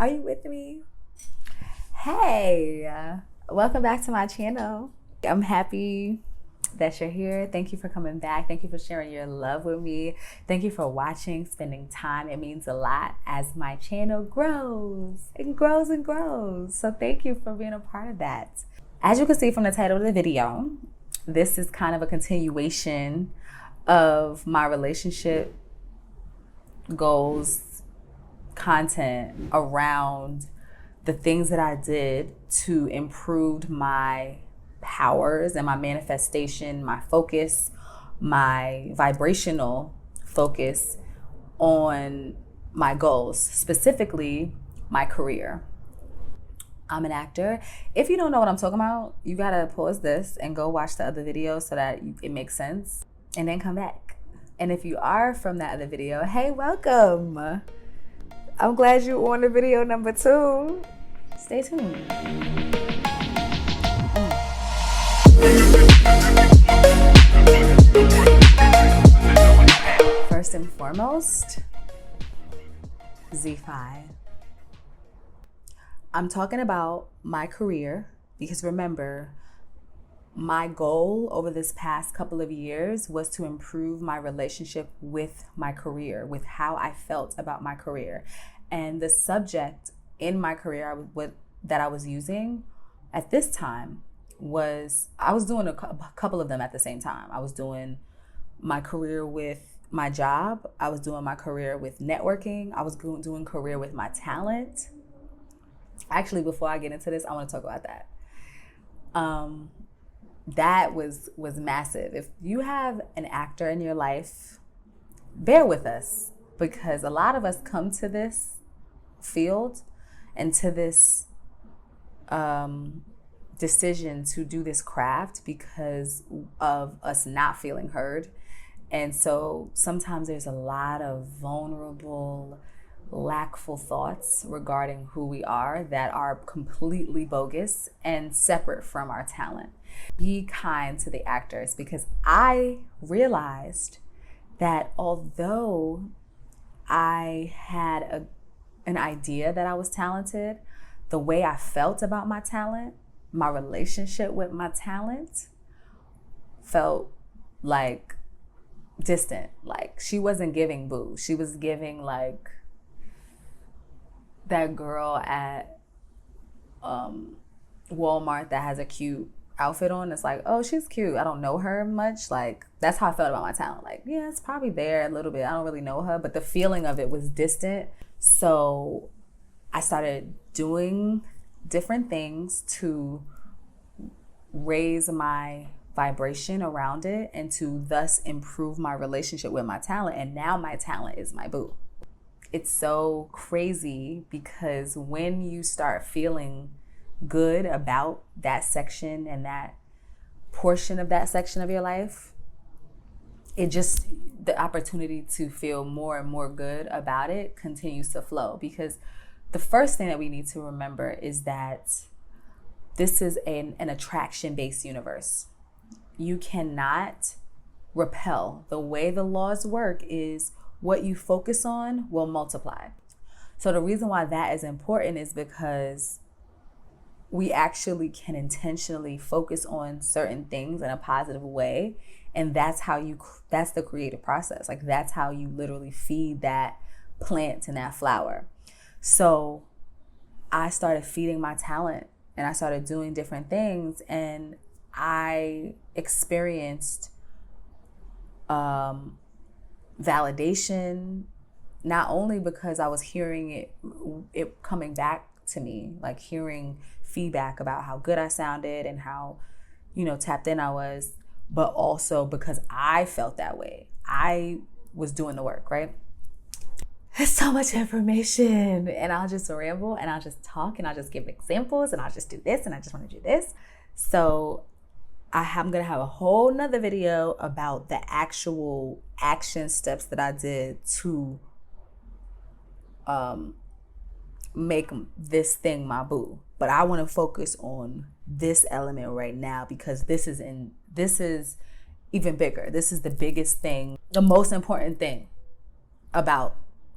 Are you with me? Hey, welcome back to my channel. I'm happy that you're here. Thank you for coming back. Thank you for sharing your love with me. Thank you for watching, spending time. It means a lot as my channel grows and grows and grows. So thank you for being a part of that. As you can see from the title of the video, this is kind of a continuation of my relationship goals content around the things that I did to improve my powers and my manifestation, my focus, my vibrational focus on my goals, specifically my career. I'm an actor. If you don't know what I'm talking about, you gotta pause this and go watch the other video so that it makes sense, and then come back. And if you are from that other video, hey, welcome. I'm glad you're on the video number 2. Stay tuned. First and foremost, Z5. I'm talking about my career because remember, my goal over this past couple of years was to improve my relationship with my career, with how I felt about my career. And the subject in my career that I was using at this time was, I was doing a couple of them at the same time. I was doing my career with my job. I was doing my career with networking. I was doing career with my talent. Actually, before I get into this, I want to talk about that. That was massive. If you have an actor in your life, bear with us, because a lot of us come to this field and to this decision to do this craft because of us not feeling heard. And so sometimes there's a lot of vulnerable, lackful thoughts regarding who we are that are completely bogus and separate from our talent. Be kind to the actors, because I realized that although I had an idea that I was talented, the way I felt about my talent, my relationship with my talent felt like distant. Like she wasn't giving boo. She was giving like that girl at Walmart that has a cute outfit on. It's like, oh, she's cute. I don't know her much. Like, that's how I felt about my talent. Like, yeah, it's probably there a little bit. I don't really know her, but the feeling of it was distant. So I started doing different things to raise my vibration around it and to thus improve my relationship with my talent. And now my talent is my boo. It's so crazy because when you start feeling good about that section and that portion of that section of your life, it just, the opportunity to feel more and more good about it continues to flow. Because the first thing that we need to remember is that this is an attraction-based universe. You cannot repel. The way the laws work is what you focus on will multiply. So the reason why that is important is because we actually can intentionally focus on certain things in a positive way. And that's the creative process. Like that's how you literally feed that plant and that flower. So I started feeding my talent and I started doing different things, and I experienced validation, not only because I was hearing it coming back to me, like hearing feedback about how good I sounded and how, tapped in I was, but also because I felt that way. I was doing the work, right? There's so much information, and I'll just ramble and I'll just talk and I'll just give examples and I'll just do this and I just want to do this. So I'm going to have a whole nother video about the actual action steps that I did to make this thing my boo. But I want to focus on this element right now because this is even bigger. This is the biggest thing, the most important thing about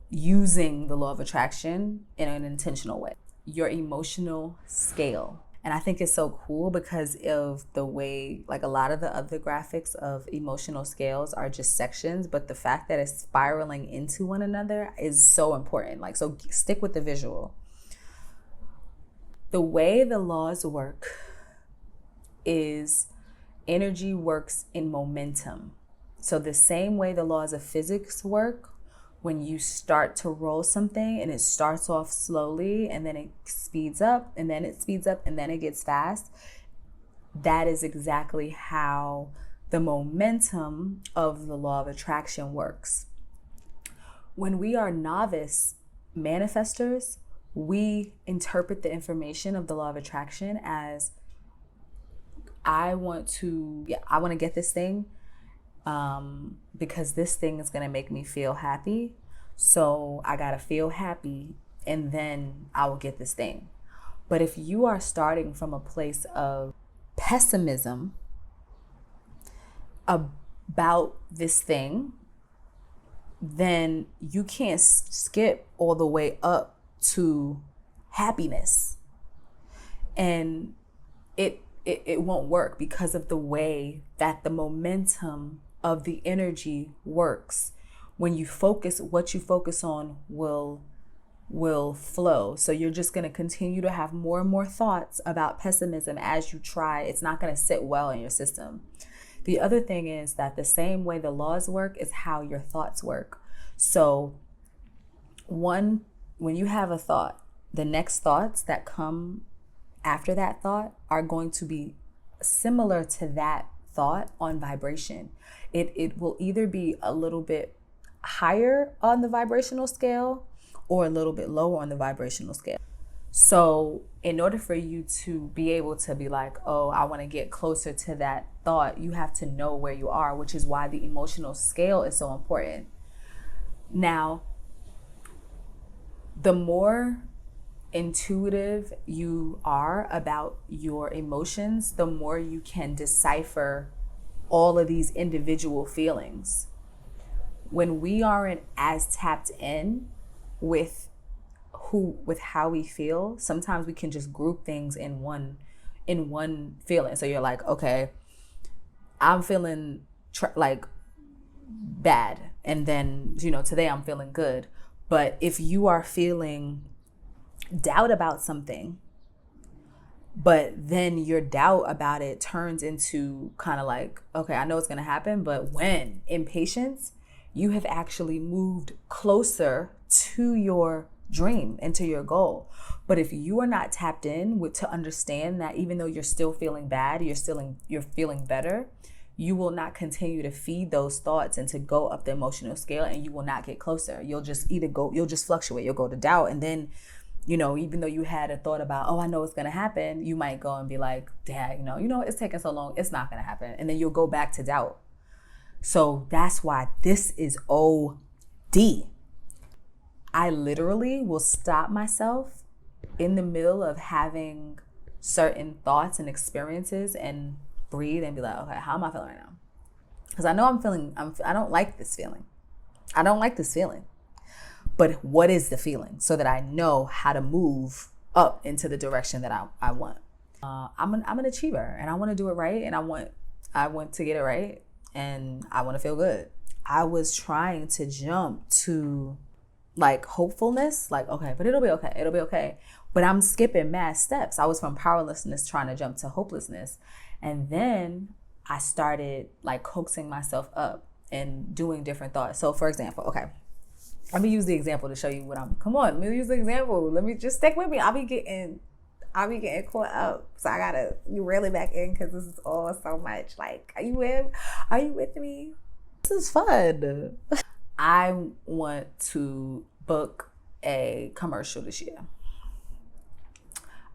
using the law of attraction in an intentional way. Your emotional scale. And I think it's so cool because of the way, like a lot of the other graphics of emotional scales are just sections, but the fact that it's spiraling into one another is so important. Like, so stick with the visual. The way the laws work is energy works in momentum. So the same way the laws of physics work, when you start to roll something and it starts off slowly and then it speeds up and then it speeds up and then it gets fast, that is exactly how the momentum of the law of attraction works. When we are novice manifestors, we interpret the information of the law of attraction as, I want to get this thing because this thing is going to make me feel happy. So I got to feel happy and then I will get this thing. But if you are starting from a place of pessimism about this thing, then you can't skip all the way up to happiness. And it won't work because of the way that the momentum of the energy works. When you focus, what you focus on will flow. So you're just going to continue to have more and more thoughts about pessimism as you try. It's not going to sit well in your system. The other thing is that the same way the laws work is how your thoughts work. So when you have a thought, the next thoughts that come after that thought are going to be similar to that thought on vibration. It will either be a little bit higher on the vibrational scale or a little bit lower on the vibrational scale. So in order for you to be able to be like, oh, I want to get closer to that thought, you have to know where you are, which is why the emotional scale is so important. Now, the more intuitive you are about your emotions, the more you can decipher all of these individual feelings. When we aren't as tapped in with how we feel, sometimes we can just group things in one feeling. So you're like, okay, I'm feeling like bad, and then today I'm feeling good. But if you are feeling doubt about something, but then your doubt about it turns into kind of like, okay, I know it's going to happen, but when? Impatience, you have actually moved closer to your dream and to your goal. But if you are not tapped in to understand that even though you're still feeling bad, you're feeling better, you will not continue to feed those thoughts and to go up the emotional scale, and you will not get closer. You'll just fluctuate. You'll go to doubt, and then even though you had a thought about, oh, I know it's going to happen, you might go and be like, dang, it's taking so long, it's not going to happen. And then you'll go back to doubt. So that's why this is OD. I literally will stop myself in the middle of having certain thoughts and experiences and breathe and be like, okay, how am I feeling right now? Because I know I don't like this feeling. I don't like this feeling. But what is the feeling, so that I know how to move up into the direction that I want. I'm an achiever, and I want to do it right, and I want to get it right, and I want to feel good. I was trying to jump to like hopefulness, like, okay, but it'll be okay. But I'm skipping mad steps. I was from powerlessness trying to jump to hopelessness. And then I started like coaxing myself up and doing different thoughts. So for example, okay, let me use the example to show you let me use the example. Let me just stick with me. I'll be getting caught up. So I gotta reel it back in because this is all so much. Like, are you with me? This is fun. I want to book a commercial this year.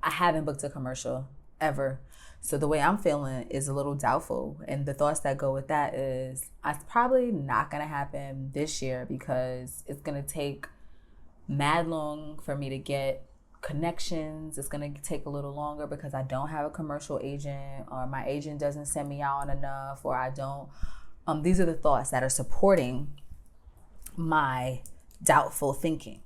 I haven't booked a commercial ever. So the way I'm feeling is a little doubtful. And the thoughts that go with that is it's probably not going to happen this year because it's going to take mad long for me to get connections. It's going to take a little longer because I don't have a commercial agent, or my agent doesn't send me out enough, or I don't. These are the thoughts that are supporting my doubtful thinking.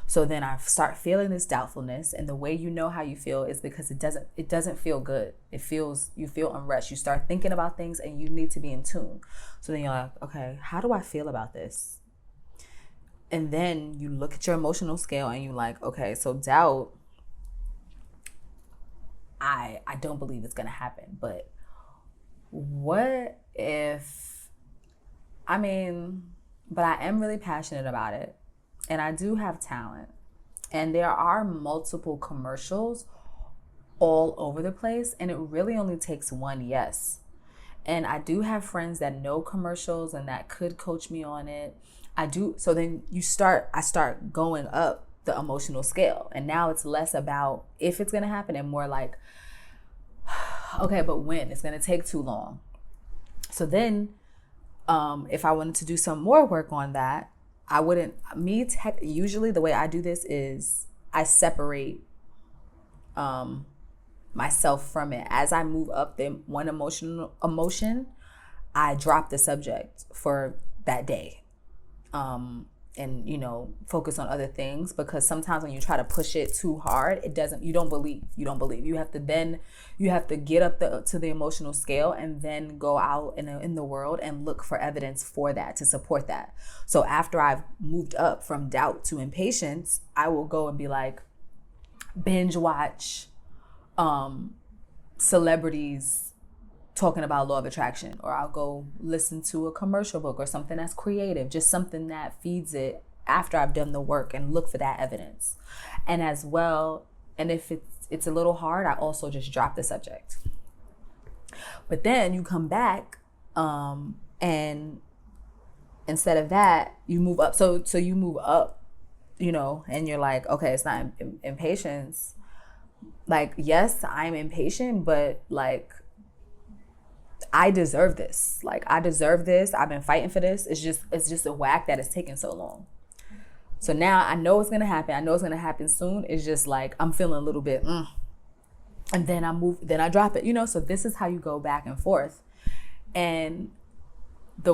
So then I start feeling this doubtfulness, and the way you know how you feel is because it doesn't feel good. You feel unrest. You start thinking about things and you need to be in tune. So then you're like, okay, how do I feel about this? And then you look at your emotional scale and you're like, okay, so doubt, I don't believe it's gonna happen. But what if, but I am really passionate about it. And I do have talent. And there are multiple commercials all over the place. And it really only takes one yes. And I do have friends that know commercials and that could coach me on it. I do. So then I start going up the emotional scale. And now it's less about if it's going to happen and more like, okay, but when? It's going to take too long. So then if I wanted to do some more work on that, usually the way I do this is I separate myself from it. As I move up the one emotion, I drop the subject for that day. And focus on other things, because sometimes when you try to push it too hard, you don't believe. You have to get up to the emotional scale and then go out in the world and look for evidence for that to support that. So after I've moved up from doubt to impatience, I will go and be like, binge watch celebrities talking about law of attraction, or I'll go listen to a commercial book or something that's creative, just something that feeds it after I've done the work, and look for that evidence. And as well, and if it's a little hard, I also just drop the subject. But then you come back and instead of that, you move up. So you move up, and you're like, okay, it's not impatience. Like, yes, I'm impatient, but like, I deserve this. Like, I deserve this. I've been fighting for this. It's just a whack that it's taking so long. So now I know it's going to happen. I know it's going to happen soon. It's just like, I'm feeling a little bit, and then I drop it, so this is how you go back and forth. And the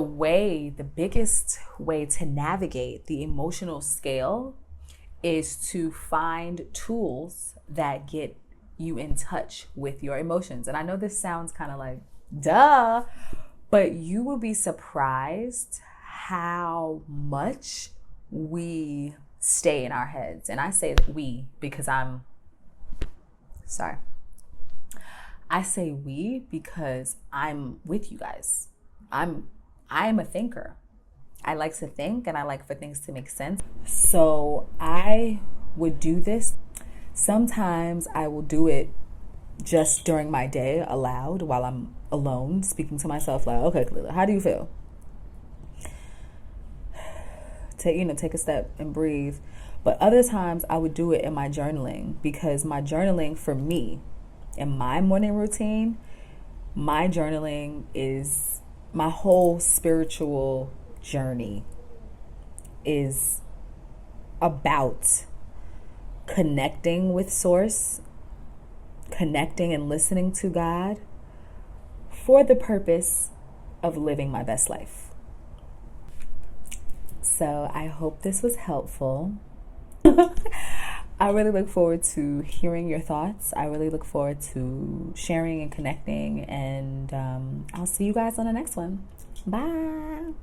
biggest way to navigate the emotional scale is to find tools that get you in touch with your emotions. And I know this sounds kind of like, duh, but you will be surprised how much we stay in our heads. And I say that we because I say we because I'm with you guys. I'm a thinker. I like to think, and I like for things to make sense. So I would do this. Sometimes I will do it just during my day aloud while I'm alone, speaking to myself like, okay, Kalilah, how do you feel? Take a step and breathe. But other times I would do it in my journaling, because my journaling for me, in my morning routine, my journaling is my whole spiritual journey is about connecting with Source, connecting and listening to God for the purpose of living my best life. So I hope this was helpful. I really look forward to hearing your thoughts. I really look forward to sharing and connecting, and I'll see you guys on the next one. Bye.